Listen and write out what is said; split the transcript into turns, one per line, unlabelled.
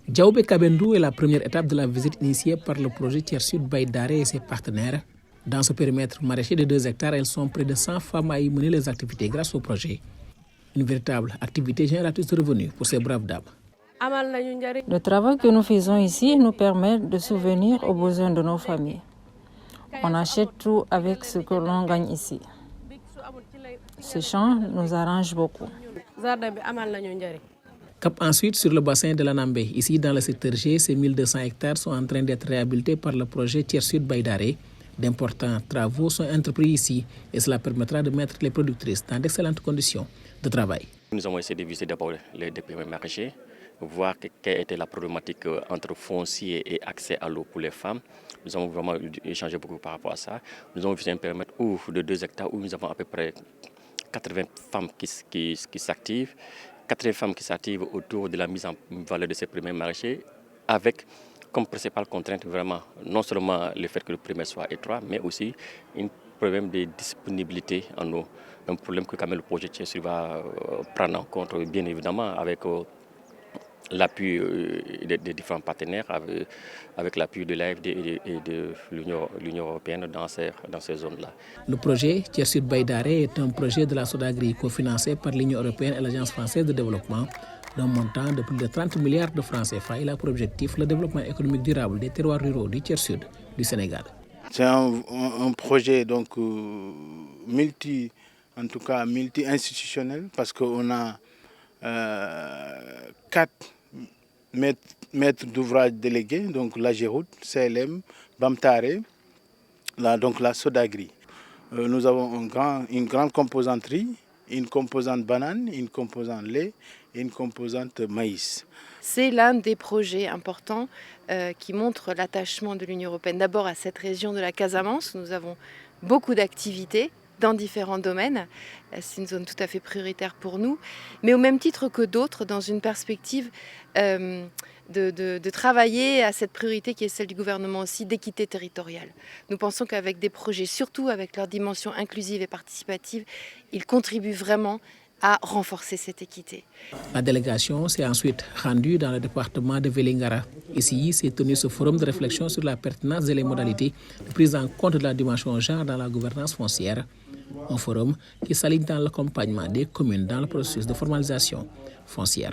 Diaoubé Kabendou est la première étape de la visite initiée par le projet Tiers Sud Baye Daré et ses partenaires. Dans ce périmètre maraîcher de 2 hectares, elles sont près de 100 femmes à y mener les activités grâce au projet. Une véritable activité génératrice de revenus pour ces braves dames.
Le travail que nous faisons ici nous permet de subvenir aux besoins de nos familles. On achète tout avec ce que l'on gagne ici. Ce champ nous arrange beaucoup.
Cap ensuite sur le bassin de l'Anambé. Ici, dans le secteur G, ces 1200 hectares sont en train d'être réhabilités par le projet Tiers Sud Baye Daré. D'importants travaux sont entrepris ici et cela permettra de mettre les productrices dans d'excellentes conditions de travail.
Nous avons essayé de visiter d'abord les premiers maraîchers, voir quelle était la problématique entre foncier et accès à l'eau pour les femmes. Nous avons vraiment échangé beaucoup par rapport à ça. Nous avons visité un périmètre de 2 hectares où nous avons à peu près 80 femmes qui s'activent. 80 femmes qui s'activent autour de la mise en valeur de ces premiers maraîchers avec comme principale contrainte vraiment non seulement le fait que le premier soit étroit, mais aussi un problème de disponibilité en eau. Un problème que quand même le projet Tiers Sud va prendre en compte, bien évidemment, avec l'appui des différents partenaires, avec l'appui de l'AFD et de l'Union européenne dans ces zones-là.
Le projet Tiers Sud Baye Daré est un projet de la Sodagri cofinancé par l'Union européenne et l'Agence française de développement d'un montant de plus de 30 milliards de francs CFA. Il a pour objectif le développement économique durable des terroirs ruraux du Tiers Sud du Sénégal.
C'est un projet donc multi-institutionnel parce qu'on a 4 maîtres d'ouvrage délégués, donc la Géroute, CLM, Bamtare, donc la Sodagri. Nous avons une grande composanterie, une composante banane, une composante lait et une composante maïs.
C'est l'un des projets importants qui montre l'attachement de l'Union européenne d'abord à cette région de la Casamance. Nous avons beaucoup d'activités dans différents domaines. C'est une zone tout à fait prioritaire pour nous, mais au même titre que d'autres, dans une perspective de travailler à cette priorité qui est celle du gouvernement aussi d'équité territoriale. Nous pensons qu'avec des projets, surtout avec leur dimension inclusive et participative, ils contribuent vraiment à renforcer cette équité.
La délégation s'est ensuite rendue dans le département de Vélingara. Ici, s'est tenu ce forum de réflexion sur la pertinence et les modalités de prise en compte de la dimension genre dans la gouvernance foncière. Un forum qui s'aligne dans l'accompagnement des communes dans le processus de formalisation foncière.